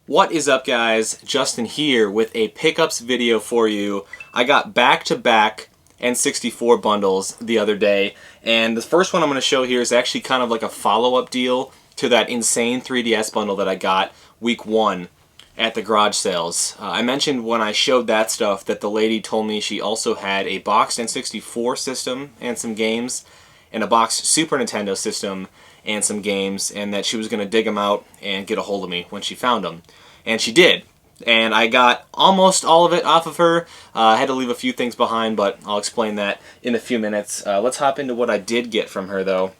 What is up, guys? Justin here with a pickups video for you. I got back-to-back N64 bundles the other day, and the first one I'm going to show here is actually kind of like a follow-up deal to that insane 3DS bundle that I got week 1 at the garage sales. I mentioned when I showed that stuff that the lady told me she also had a boxed N64 system and some games, and a boxed Super Nintendo system and some games, and that she was going to dig them out and get a hold of me when she found them. And she did. And I got almost all of it off of her. I had to leave a few things behind, but I'll explain that in a few minutes. Let's hop into what I did get from her, though.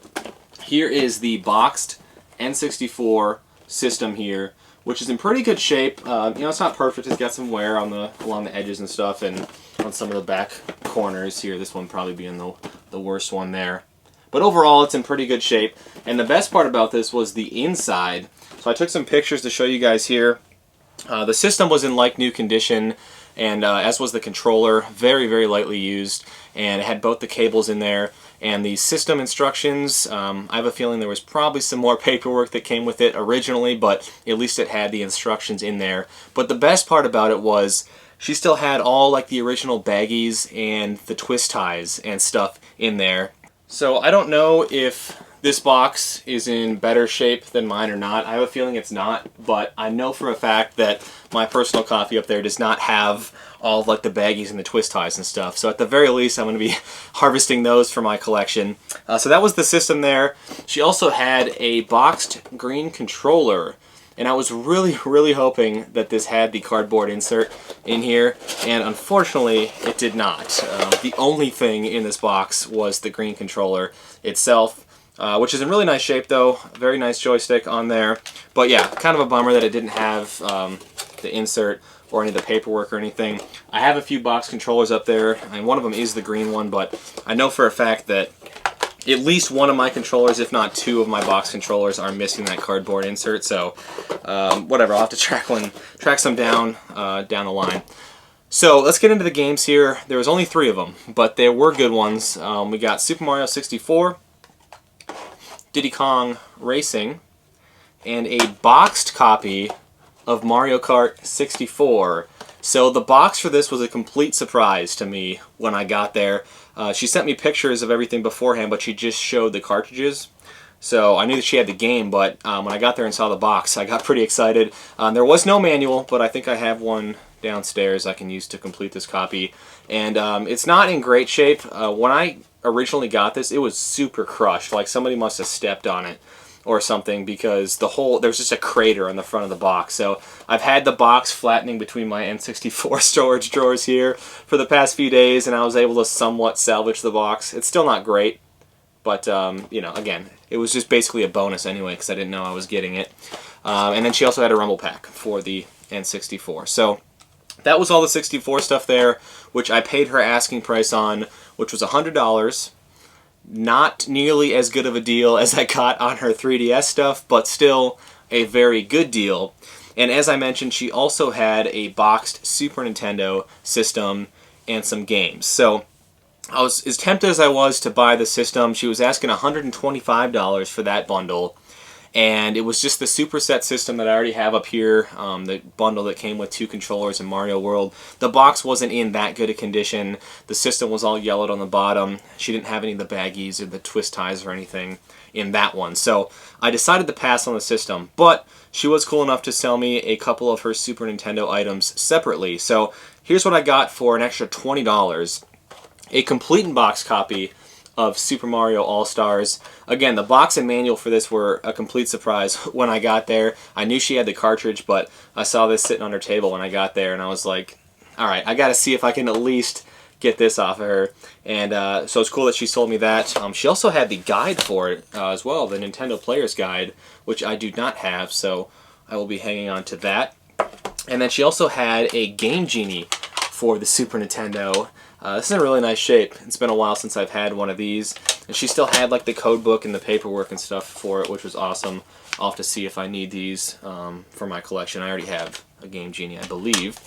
Here is the boxed N64 system here, which is in pretty good shape. It's not perfect. It's got some wear on along the edges and stuff, and on some of the back corners here. This one probably being the worst one there. But overall, it's in pretty good shape. And the best part about this was the inside. So I took some pictures to show you guys here. The system was in like new condition, and as was the controller, very, very lightly used. And it had both the cables in there. And the system instructions, I have a feeling there was probably some more paperwork that came with it originally, but at least it had the instructions in there. But the best part about it was she still had all like the original baggies and the twist ties and stuff in there. So I don't know if this box is in better shape than mine or not. I have a feeling it's not, but I know for a fact that my personal copy up there does not have all of like the baggies and the twist ties and stuff. So at the very least, I'm going to be harvesting those for my collection. So that was the system there. She also had a boxed green controller, and I was really, really hoping that this had the cardboard insert in here, and unfortunately it did not. The only thing in this box was the green controller itself, which is in really nice shape though. Very nice joystick on there. But yeah, kind of a bummer that it didn't have the insert or any of the paperwork or anything. I have a few box controllers up there, and one of them is the green one, but I know for a fact that at least one of my controllers, if not two of my box controllers, are missing that cardboard insert. So whatever, I'll have to track some down the line. So let's get into the games here. There was only 3 of them, but there were good ones. We got Super Mario 64, Diddy Kong Racing, and a boxed copy of Mario Kart 64. So the box for this was a complete surprise to me when I got there. She sent me pictures of everything beforehand, but she just showed the cartridges. So I knew that she had the game, but when I got there and saw the box, I got pretty excited. There was no manual, but I think I have one downstairs I can use to complete this copy. And it's not in great shape. When I originally got this, it was super crushed. Like somebody must have stepped on it or something, because there's just a crater on the front of the box. So I've had the box flattening between my N64 storage drawers here for the past few days, and I was able to somewhat salvage the box. It's still not great, but again, it was just basically a bonus anyway because I didn't know I was getting it. And then she also had a rumble pack for the N64. So that was all the 64 stuff there, which I paid her asking price on, which was $100. Not nearly as good of a deal as I got on her 3DS stuff, but still a very good deal. And as I mentioned, she also had a boxed Super Nintendo system and some games. So I was as tempted as I was to buy the system. She was asking $125 for that bundle. And it was just the superset system that I already have up here, the bundle that came with 2 controllers in Mario World. The box wasn't in that good a condition. The system was all yellowed on the bottom. She didn't have any of the baggies or the twist ties or anything in that one. So I decided to pass on the system. But she was cool enough to sell me a couple of her Super Nintendo items separately. So here's what I got for an extra $20. A complete in-box copy of Super Mario All-Stars. Again, the box and manual for this were a complete surprise when I got there. I knew she had the cartridge, but I saw this sitting on her table when I got there, and I was like, alright, I gotta see if I can at least get this off of her. And so it's cool that she sold me that. She also had the guide for it as well, the Nintendo Player's Guide, which I do not have, so I will be hanging on to that. And then she also had a Game Genie for the Super Nintendo. This is in really nice shape. It's been a while since I've had one of these. And she still had like the code book and the paperwork and stuff for it, which was awesome. I'll have to see if I need these for my collection. I already have a Game Genie, I believe.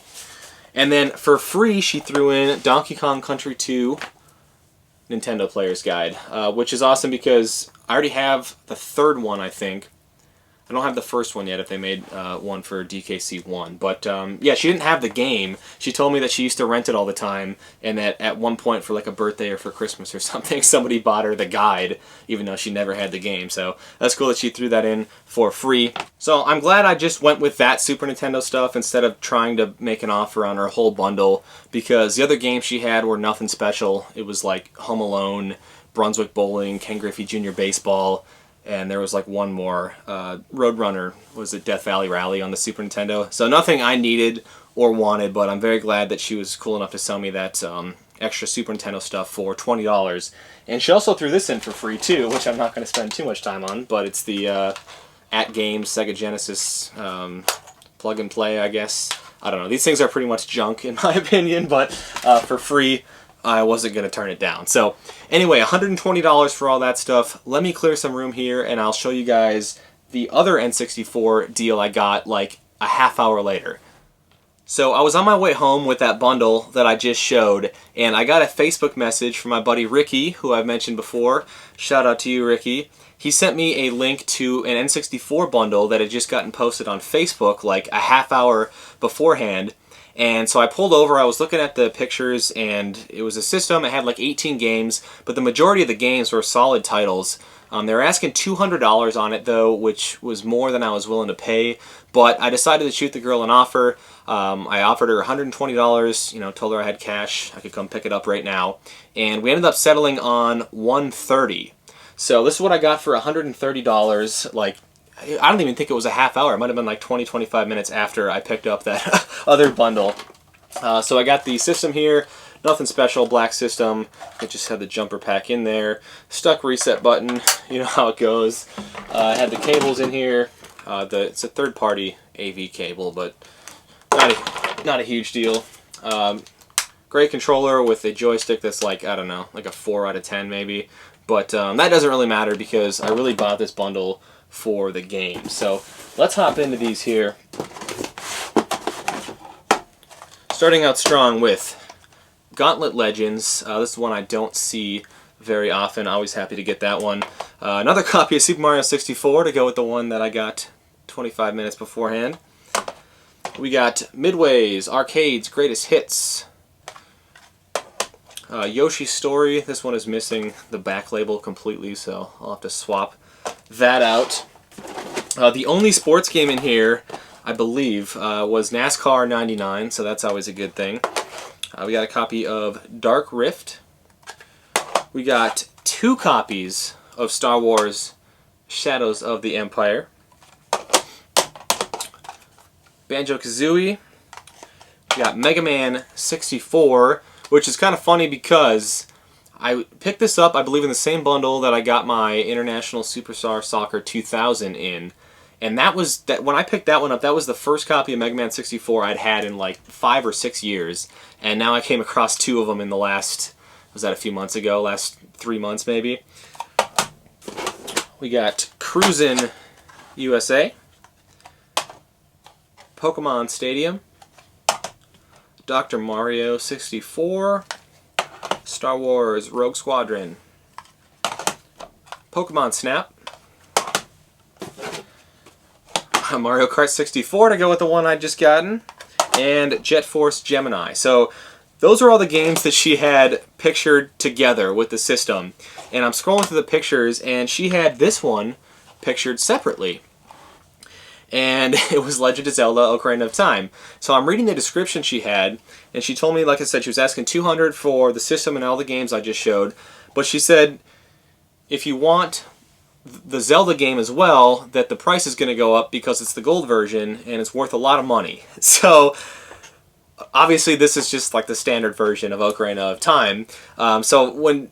And then for free, she threw in Donkey Kong Country 2 Nintendo Player's Guide, which is awesome because I already have the third one, I think. I don't have the first one yet if they made one for DKC1. But yeah, she didn't have the game. She told me that she used to rent it all the time, and that at one point for like a birthday or for Christmas or something, somebody bought her the guide, even though she never had the game. So that's cool that she threw that in for free. So I'm glad I just went with that Super Nintendo stuff instead of trying to make an offer on her whole bundle, because the other games she had were nothing special. It was like Home Alone, Brunswick Bowling, Ken Griffey Jr. Baseball, and there was like one more, Roadrunner, was it Death Valley Rally on the Super Nintendo. So nothing I needed or wanted, but I'm very glad that she was cool enough to sell me that extra Super Nintendo stuff for $20. And she also threw this in for free too, which I'm not going to spend too much time on, but it's the At Games Sega Genesis plug and play, I guess. I don't know. These things are pretty much junk in my opinion, but for free, I wasn't going to turn it down. So anyway, $120 for all that stuff. Let me clear some room here, and I'll show you guys the other N64 deal I got like a half hour later. So I was on my way home with that bundle that I just showed, and I got a Facebook message from my buddy Ricky, who I've mentioned before. Shout out to you, Ricky. He sent me a link to an N64 bundle that had just gotten posted on Facebook like a half hour beforehand. And so I pulled over, I was looking at the pictures, and it was a system. It had like 18 games, but the majority of the games were solid titles. They were asking $200 on it though, which was more than I was willing to pay. But I decided to shoot the girl an offer. I offered her $120, you know, told her I had cash, I could come pick it up right now. And we ended up settling on $130. So this is what I got for $130, like, I don't even think it was a half hour. It might have been like 20-25 minutes after I picked up that other bundle. So I got the system here, nothing special, black system. It just had the jumper pack in there, stuck reset button, you know how it goes. I had the cables in here. It's a third-party AV cable, but not a huge deal. Great controller with a joystick that's like, I don't know, like a 4 out of 10 maybe. But that doesn't really matter because I really bought this bundle for the game. So let's hop into these here. Starting out strong with Gauntlet Legends. This is one I don't see very often. Always happy to get that one. Another copy of Super Mario 64 to go with the one that I got 25 minutes beforehand. We got Midway's Arcade's Greatest Hits. Yoshi's Story. This one is missing the back label completely, so I'll have to swap that out. The only sports game in here, I believe, was NASCAR 99, so that's always a good thing. We got a copy of Dark Rift. We got 2 copies of Star Wars Shadows of the Empire. Banjo-Kazooie. We got Mega Man 64, which is kind of funny because I picked this up, I believe, in the same bundle that I got my International Superstar Soccer 2000 in. And that was, when I picked that one up, that was the first copy of Mega Man 64 I'd had in like 5 or 6 years. And now I came across 2 of them in the last, was that a few months ago? Last 3 months maybe. We got Cruisin' USA. Pokemon Stadium. Dr. Mario 64. Star Wars Rogue Squadron. Pokemon Snap. Mario Kart 64 to go with the one I'd just gotten. And Jet Force Gemini. So those are all the games that she had pictured together with the system. And I'm scrolling through the pictures, and she had this one pictured separately. And it was Legend of Zelda Ocarina of Time. So I'm reading the description she had, and she told me, like I said, she was asking $200 for the system and all the games I just showed. But she said, if you want the Zelda game as well, that the price is going to go up because it's the gold version, and it's worth a lot of money. So obviously this is just like the standard version of Ocarina of Time. So when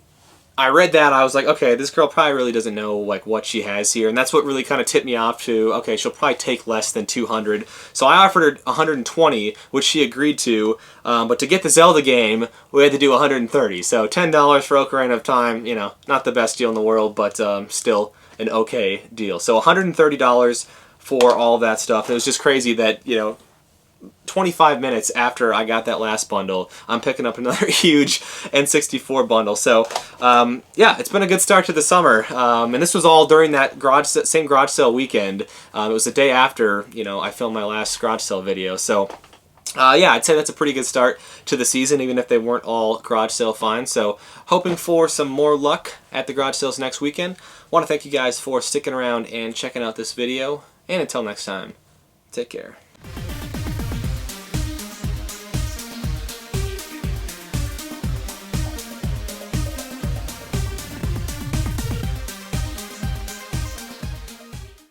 I read that, I was like, okay, this girl probably really doesn't know like what she has here, and that's what really kind of tipped me off to, okay, she'll probably take less than $200. So I offered her $120, which she agreed to, but to get the Zelda game, we had to do $130. So $10 for Ocarina of Time, you know, not the best deal in the world, but still an okay deal. So $130 for all of that stuff. It was just crazy that, you know, 25 minutes after I got that last bundle, I'm picking up another huge N64 bundle. So yeah, it's been a good start to the summer, and this was all during that same garage sale weekend. It was the day after, you know, I filmed my last garage sale video. So yeah, I'd say that's a pretty good start to the season, even if they weren't all garage sale finds. So hoping for some more luck at the garage sales next weekend. Want to thank you guys for sticking around and checking out this video, and until next time, take care.